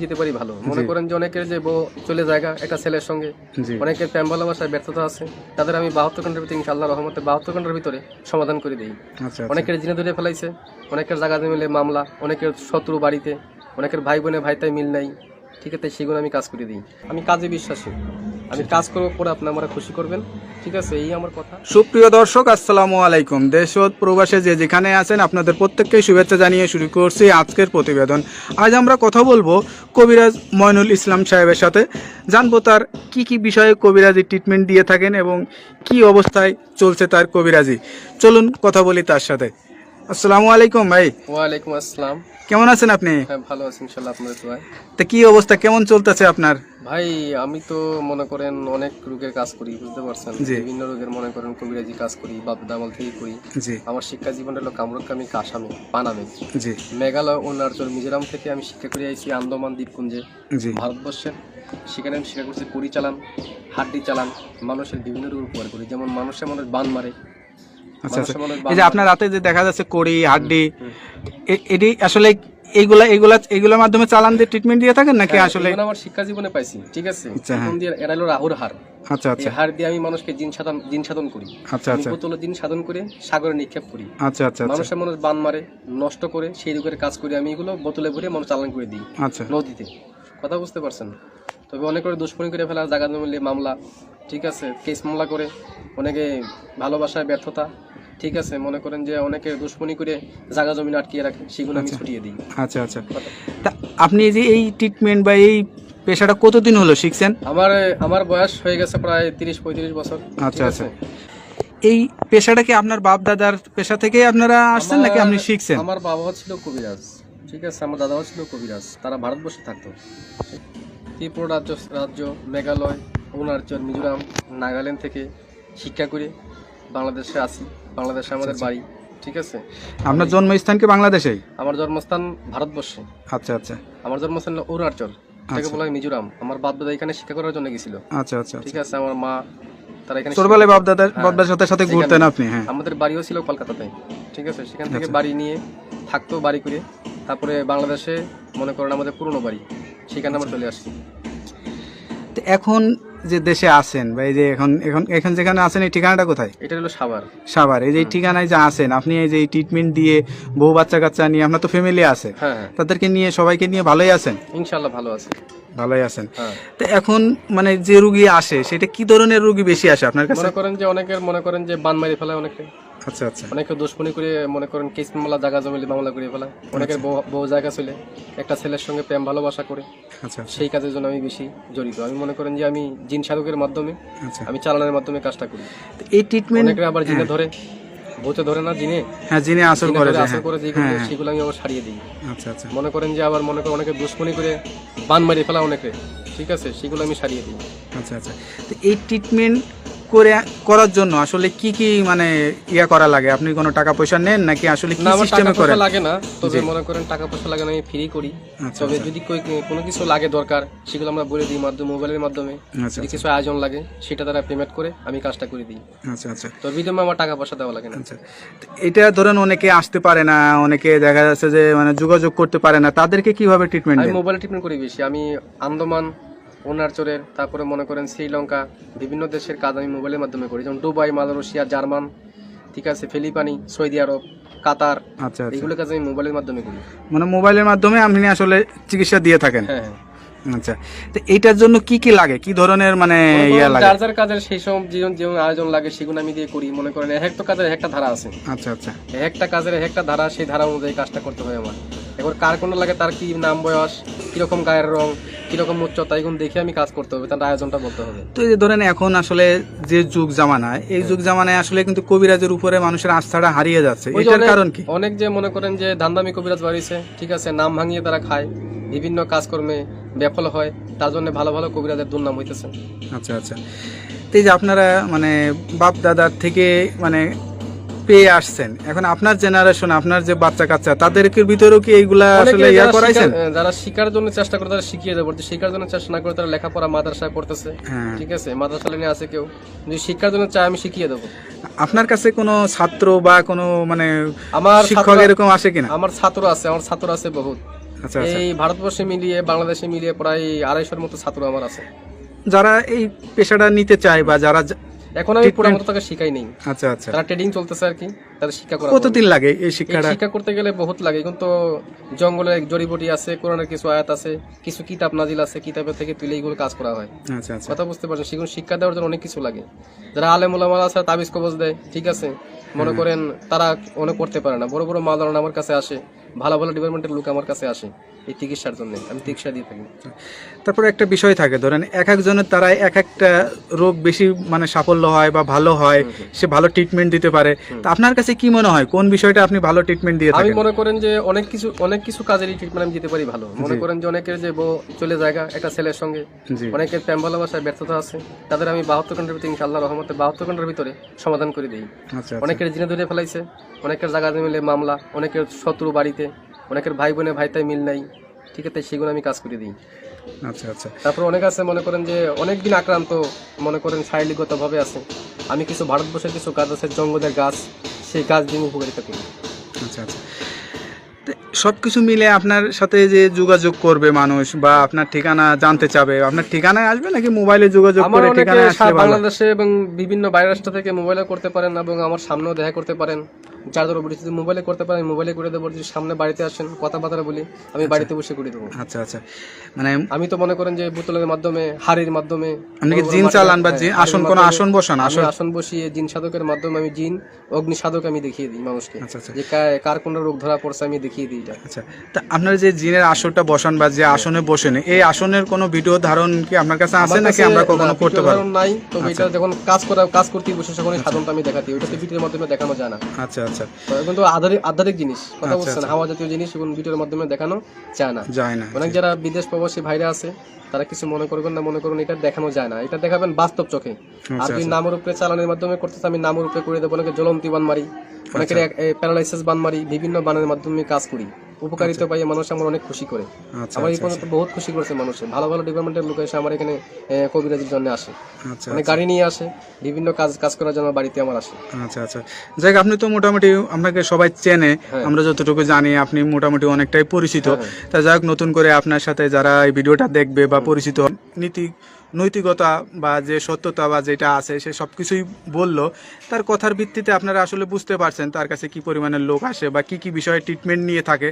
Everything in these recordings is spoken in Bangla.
যেতে পারি ভালো। মনে করেন যে অনেকের যে বউ চলে জায়গা একটা ছেলের সঙ্গে, অনেকের প্রেম ভালোবাসায় ব্যর্থতা আছে, তাদের আমি 72 ঘন্টার ভিতরে ইনশাআল্লাহ রহমতে 72 ঘন্টার ভিতরে সমাধান করে দিই। অনেকের জিনে ধরে ফেলাইছে, অনেকের জায়গা মিলে মামলা, অনেকের শত্রু বাড়িতে, অনেকের ভাই বোনে ভাইতাই মিল নাই, ঠিক আছে, সেগুলো আমি কাজ করে দিই। আমি কাজে বিশ্বাসী, আমি কাজ করবো পরে আপনি আমার খুশি করবেন, ঠিক আছে, এই আমার কথা। সুপ্রিয় দর্শক, আসসালামু আলাইকুম। দেশ ও প্রবাসে যে যেখানে আছেন আপনাদের প্রত্যেককে শুভেচ্ছা জানিয়ে শুরু করছি আজকের প্রতিবেদন। আজ আমরা কথা বলবো কবিরাজ মইনুল ইসলাম সাহেবের সাথে, জানবো তার কি কি বিষয়ে কবিরাজি ট্রিটমেন্ট দিয়ে থাকেন এবং কি অবস্থায় চলছে তার কবিরাজি। চলুন কথা বলি তার সাথে। আসসালামু আলাইকুম ভাই। ওয়ালাইকুম আসসালাম। কেমন আছেন আপনি? হ্যাঁ, ভালো আছি ইনশাআল্লাহ, আপনাদের দোয়ায়। তা কি অবস্থা, কেমন চলতেছে আপনার? ভাই আমি তো মনে করেন অনেক রোগের কাজ করি, বুঝতে পারছেন, বিভিন্ন রোগের মনে করেন কবিরাজি কাজ করি, বাপ দামাল থেকে করি। আমার শিক্ষা জীবন হলো কামরুকামি, কাসামে, পানামে, মেঘালয়, অরুণাচল, মিজোরাম থেকে আমি শিক্ষা করে আইছি আন্দামান দ্বীপপুঞ্জে, ভারতবর্ষের। সেখানে আমি শিক্ষা করছি কুড়ি চালান, হাড্ডি চালান, মানুষের বিভিন্ন রোগ উপকার করি, যেমন মানুষ বান মারে। আচ্ছা আচ্ছা, এই যে আপনার রাতে যে দেখা যাচ্ছে কড়ি হাড্ডি, এটি আসলে এইগুলোর মাধ্যমে চালান দিয়ে ট্রিটমেন্ট দিয়ে থাকেন নাকি? আসলে আমার শিক্ষা জীবনে পাইছি, ঠিক আছে, এখন দিয়ে এরা হলো রাহুর হার। আচ্ছা আচ্ছা, হার দিয়ে আমি মানুষকে জিন সাধন করি। আচ্ছা আচ্ছা, বোতলে জিন সাধন করে সাগরে নিক্ষেপ করি। আচ্ছা আচ্ছা, মানুষ বান মারে, নষ্ট করে, সেই রোগের কাজ করি আমি, এগুলো বোতলে ভরে মানুষ চালান করে দিই। আচ্ছা, নদীতে। কথা বুঝতে পারছেন? তবে অনেক করে দুশ্মনী করে ফেলা, জায়গা জমিলে মামলা, ঠিক আছে, কেস মামলা করে, অনেকে ভালোবাসায় ব্যর্থতা, ঠিক আছে, মনে করেন যে অনেকে দুশ্মনী করে জায়গা জমি আটকিয়ে রাখে, সেগুলো আমি ছুটিয়ে দিই। আচ্ছা আচ্ছা, তা আপনি যে এই ট্রিটমেন্ট বা এই পেশাটা কতদিন হলো শিখছেন? আমার বয়স হয়ে গেছে প্রায় 30-35 বছর। আচ্ছা আচ্ছা, এই পেশাটা কি আপনার বাপ দাদার পেশা থেকে আপনারা আসছেন নাকি আপনি শিখছেন? আমার বাবা ছিল কবিরাজ, ঠিক আছে, আমার দাদাও ছিল কবিরাজ, তারা ভারতবর্ষে থাকতো। ত্রিপুরা রাজ্য, মেঘালয়, অরুণাচল, মিজোরাম, নাগাল্যান্ড থেকে শিক্ষা করে বাংলাদেশে আসি। বাংলাদেশে আমাদের বাড়ি, ঠিক আছে। আপনার জন্মস্থান কি বাংলাদেশেই? আমার জন্মস্থান ভারতবর্ষে। আচ্ছা আচ্ছা, আমার জন্মস্থান অরুণাচল, তাকে বলা হয় মিজোরাম। আমার বাপ দাদা এখানে শিক্ষা করার জন্য গেছিল। আচ্ছা আচ্ছা, ঠিক আছে, আমার মা তারা এখানে ছোটবেলায় বাপ দাদার সাথে ঘুরতেন আপনি? হ্যাঁ, আমাদের বাড়িও ছিল কলকাতাতে, ঠিক আছে, সেখান থেকে বাড়ি নিয়ে থাকতো, বাড়ি করে তারপরে বাংলাদেশে মনে করেন আমাদের পুরনো বাড়ি, সেখানে আমরা চলে আসছি। এখন যে দেশে আছেন বা এই যে এখন যেখানে আছেন, এই ঠিকানাটা কোথায়? এটা হলো সাভার। এই যে ঠিকানায় যে আছেন আপনি, এই যে ট্রিটমেন্ট দিয়ে বউ বাচ্চা কাচ্চা নিয়ে, আপনার তো ফ্যামিলি আছে, তাদেরকে নিয়ে সবাইকে নিয়ে ভালোই আছেন? ইনশাআল্লাহ ভালোই আছেন। তো এখন মানে যে রোগী আসে, সেটা কি ধরনের রোগী বেশি আসে আপনার কাছে? মনে করেন যে বান মারি ফেলায় অনেকে। আচ্ছা আচ্ছা, অনেকে দুশ্মনী করে, মনে করেন কেস মামলা, জায়গা জমিলে মামলা করে ফেলায়। অনেকের বউ জায়গা চলে একটা ছেলের সঙ্গে প্রেম ভালোবাসা করে। আচ্ছা, সেই কাজের জন্য আমি বেশি জড়িত। আমি মনে করেন যে আমি জিন সাধকের মাধ্যমে, আমি চালানোর মাধ্যমে কাজটা করি। এই ট্রিটমেন্ট অনেকে আবার জিনে ধরে, ভূতে ধরে না, জিনে, হ্যাঁ, জিনে আসর করে সেগুলো আমি আবার সারিয়ে দিই। আচ্ছা আচ্ছা, মনে করেন যে আবার মনে করেন অনেকে দুশ্মনী করে বান মারি ফেলা অনেকে, ঠিক আছে, সেগুলো আমি সারিয়ে দিই। আচ্ছা আচ্ছা, তো এই ট্রিটমেন্ট করার জন্য আসলে কি কি মানে করা লাগে? আপনি কোনো টাকা পয়সা নেন নাকি আসলে কি সিস্টেমে করেন? লাগে না, তবে মনে করেন টাকা পয়সা লাগে না, আমি ফ্রি করি। তবে যদি কোনো কিছু লাগে দরকার, সেগুলো আমরা বলে দিই মোবাইলের মাধ্যমে। যদি কিছু আয়োজন লাগে, সেটা তারা পেমেন্ট করে আমি কাজটা করে দিই। আচ্ছা আচ্ছা, তো বিধমে আমার টাকা পয়সা দেওয়া লাগে না। আচ্ছা, এটা ধরেন অনেকে আসতে পারে না, অনেকে দেখা যাচ্ছে যে মানে যোগাযোগ করতে পারে না, তাদেরকে কিভাবে ট্রিটমেন্ট? আমি মোবাইলে ট্রিটমেন্ট করি বেশি। আমি আন্দামান, অরুণাচলের, তারপরে মনে করেন শ্রীলঙ্কা, বিভিন্ন দেশের কাজ আমি মোবাইলের মাধ্যমে করি, যেমন দুবাই, মালয়েশিয়া, জার্মান, ঠিক আছে, ফিলিপাইনি, সৌদি আরব, কাতার। আচ্ছা, এগুলো কাজ আমি মোবাইলের মাধ্যমে করি। মানে মোবাইলের মাধ্যমে আপনি আসলে চিকিৎসা দিয়ে থাকেন? হ্যাঁ। আচ্ছা, তো এইটার জন্য কি কি লাগে, কি ধরনের মানে লাগে? যার কাজের সেই সব যেমন আয়োজন লাগে, সেগুলো আমি দিয়ে করি। মনে করেন একটা কাজের একটা ধারা আছে। আচ্ছা আচ্ছা, একটা কাজের একটা ধারা, সেই ধারা অনুযায়ী কাজটা করতে হয় আমার। এবার কার কোন লাগে, তার কি নাম, বয়স, কিরকম গায়ের রং, কিরকম উচ্চতা, এগুলো দেখে আমি কাজ করতে হবে, তার আয়োজনটা বলতে হবে। তো এই যে ধরেন এখন আসলে যে যুগ জামানায়, এই যুগ জামানায় আসলে কিন্তু কবিরাজের উপরে মানুষের আস্থাটা হারিয়ে যাচ্ছে, এটার কারণ কি? অনেক যে মনে করেন যে ধান্দামি কবিরাজ বাড়িছে, ঠিক আছে, নাম ভাঙিয়ে তারা খায়, বিভিন্ন কাজকর্মে ব্যাফল হয়, তার জন্য ভালো ভালো কবিরাজের দুর্নাম হইতেছে। আচ্ছা আচ্ছা, তো এই যে আপনারা মানে বাপ দাদার থেকে মানে পেয়ে আসছেন, এখন আপনার জেনারেশন, আপনার যে বাচ্চা কাচ্চা, তাদেরকে ভিতরেও কি এইগুলা আসলে করাইছেন? যারা শিকার জন্য চেষ্টা করে তারা শিখিয়ে দেবো, শিকার জন্য চেষ্টা না করে তারা লেখাপড়া মাদ্রাসায় পড়তেছে, ঠিক আছে, মাদ্রাসা লাইনে আছে কেউ, যদি শিক্ষার জন্য চায় আমি শিখিয়ে দেবো। আপনার কাছে কোনো ছাত্র বা কোনো মানে আমার শিক্ষক এরকম আসে কিনা? আমার ছাত্র আছে বহুত। আচ্ছা আচ্ছা। এই ভারতবর্ষে মিলিয়ে বাংলাদেশে মিলিয়ে প্রায় 250-র মতো ছাত্র আমার আছে। যারা এই পেশাটা নিতে চায় বা যারা এখন আমি পুরো মতো তাকে শিখাই নেই। আচ্ছা আচ্ছা। তারা ট্রেডিং চলতেছে আর কি, তাদের শিক্ষা করা। কতদিন লাগে এই এই শিক্ষাটা? শিক্ষা করতে গেলে বহুত লাগে, কিন্তু জঙ্গলে জড়িবুটি আছে, কোরআনের কিছু আয়াত আছে, কিছু কিতাব নাজিল আছে, কিতাবের থেকে তুলে এইগুলো কাজ করা হয়। আচ্ছা আচ্ছা। কথা বুঝতে পারছেন? সেগুলো শিক্ষা দেওয়ার জন্য অনেক কিছু লাগে। যারা আলেম ওলামা আছে তাবিজ কবজ দেয়, ঠিক আছে, মনে করেন তারা অনেক করতে পারে না। বড় বড় মাওলানা আমার কাছে আসে, ভালো ভালো ডিপার্টমেন্টের লোক আমার কাছে আসে এই চিকিৎসার জন্য, আমি চিকিৎসা দিয়ে থাকি। তারপরে একটা বিষয় থাকে, ধরেন এক একজনের তারা এক একটা রোগ বেশি মানে সাফল্য হয় বা ভালো হয়, সে ভালো ট্রিটমেন্ট দিতে পারে। তা আপনার কাছে কি মনে হয় কোন বিষয়টা আপনি ভালো ট্রিটমেন্ট দিয়ে আমি থাকেন? মনে করেন যে অনেক কিছু কাজেরই ট্রিটমেন্ট আমি দিতে পারি ভালো। মনে করেন যে অনেকের যে বউ চলে জায়গা একটা ছেলের সঙ্গে, জি। অনেকের প্রেম ভালোবাসায় ব্যর্থতা আছে, তাদের আমি 72 ঘন্টার ভিতরে ইনশাআল্লাহ রহমতে 72 ঘন্টার ভিতরে সমাধান করে দিই। আচ্ছা অনেকের জিনে ধরে ফেলাইছে, অনেকের জায়গা মিলে মামলা, অনেকের শত্রু বাড়িতে, অনেকের ভাই বোনে ভাইতাই মিল নাই, ঠিক আছে, সেগুলো আমি কাজ করে দিই। আচ্ছা আচ্ছা। তারপর অনেক আছে মনে করেন যে অনেকদিন আক্রান্ত, মনে করেন শারীরিকগত ভাবে আছে, আমি কিছু ভারতবর্ষের কিছু গাছ আছে, জঙ্গলের গাছ, সেই গাছ দিয়ে আমি উপকারিতা করি। আচ্ছা আচ্ছা। সব কিছু মিলে আপনার সাথে যে যোগাযোগ করবে মানুষ বা আপনার ঠিকানা জানতে চাবে, আপনার ঠিকানায় আসবে নাকি মোবাইলে যোগাযোগ আমার করে অনেকে ঠিকানায় আসলে ভালো? বাংলাদেশে এবং বিভিন্ন বাইরের রাষ্ট্র থেকে মোবাইলে করতে পারেন এবং আমার সামনেও দেখা করতে পারেন। যার ধরো যদি মোবাইলে করতে পারেন মোবাইলে করে দেবো, যদি সামনে বাড়িতে আসেন কথাবার্তা বলি, আমি বাড়িতে বসে করে দেবো। আচ্ছা আচ্ছা। মানে আমি তো মনে করেন যে বোতলের মাধ্যমে, হাড়ির মাধ্যমে আপনি কি বড় বড় জিন মাটির- চালান বা হ্যাঁ, আসন হাড়ির কোন মাধ্যমে আসন বসান? আমি আসন? আসন বসিয়ে জিন সাধকের মাধ্যমে আমি জিন অগ্নি সাধক আমি দেখিয়ে দিই মানুষকে, আচ্ছা আচ্ছা। যে কার কোন রোগ ধরা পড়ছে আমি দেখিয়ে দিই এটা। আচ্ছা, তা আপনার যে জিনের আসনটা বসান বা যে আসনে বসেন, এই আসনের কোনো ভিডিও ধারণ কি আপনার কাছে আছে আমার নাকি কাছে আমরা কখনো না, করতে ভিডিও পারবো? ধারণ নাই, তবে এটা যখন কাজ করতে বসে তখন সাধনটা আমি দেখাতে, ওটা তো ভিডিওর মাধ্যমে দেখানো যায় না। আচ্ছা আচ্ছা। তো কিন্তু আধ্যাত্মিক জিনিস, কথা আচ্ছা, বলছেন, আচ্ছা। হাওয়া জাতীয় জিনিস এবং ভিডিওর মাধ্যমে দেখানো যায় না। যায় না। অনেক যারা বিদেশ প্রবাসী ভাইরা আছে তারা কিছু মনে করবেন না, মনে করুন এটা দেখানো যায় না, এটা দেখাবেন বাস্তব চোখে। আর আচ্ছা যদি আচ্ছা। নামের উপরে চালানের মাধ্যমে করতেছে, আমি নামের উপরে করে দেবো। অনেকে জ্বলন্তি বান মারি, অনেকের প্যারালাইসিস বান মারি, বিভিন্ন বানের মাধ্যমে কাজ করি, উপকারিতা পাই, মানুষ আমার অনেক খুশি করে। আচ্ছা আমার এই আচ্ছা পর্যন্ত বহুত খুশি করেছে মানুষ, ভালো ভালো ডিপার্টমেন্টের লোক এসে আমার এখানে কবিরাজির জন্য আসে, আচ্ছা অনেক গাড়ি নিয়ে আসে, বিভিন্ন কাজ করার জন্য বাড়িতে আমার আসে। আচ্ছা আচ্ছা। যাই হোক, আপনি তো মোটামুটি আপনাকে সবাই চেনে, হ্যাঁ। আমরা যতটুকু জানি আপনি মোটামুটি অনেকটাই পরিচিত। হ্যাঁ, তা যাই হোক, নতুন করে আপনার সাথে যারা এই ভিডিওটা দেখবে বা পরিচিত, নৈতিকতা বা যে সত্যতা বা যেটা আছে সে সব কিছুই বললো, তার কথার ভিত্তিতে আপনারা আসলে বুঝতে পারছেন তার কাছে কি পরিমাণের লোক আসে বা কি কি বিষয়ে ট্রিটমেন্ট নিয়ে থাকে।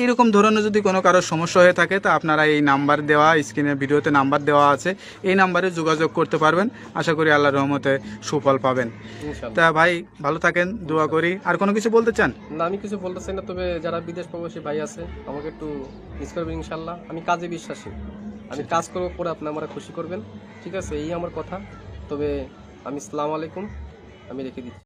এরকম ধরনের যদি কোনো কারোর সমস্যা হয়ে থাকে তা আপনারা এই নাম্বার দেওয়া, স্ক্রিনের ভিডিওতে নাম্বার দেওয়া আছে, এই নাম্বারে যোগাযোগ করতে পারবেন। আশা করি আল্লাহর রহমতে সুফল পাবেন। ইনশাআল্লাহ। তা ভাই ভালো থাকেন, দোয়া করি। আর কোনো কিছু বলতে চান? না, আমি কিছু বলতে চাই না, তবে যারা বিদেশ প্রবাসী ভাই আছে আমাকে একটু মিস করবেন ইনশাল্লাহ। আমি কাজে বিশ্বাসী, আমি কাজ করবো, পরে আপনি আমরা খুশি করবেন, ঠিক আছে, এই আমার কথা। তবে আমি আসসালামু আলাইকুম, আমি রেখে দিচ্ছি।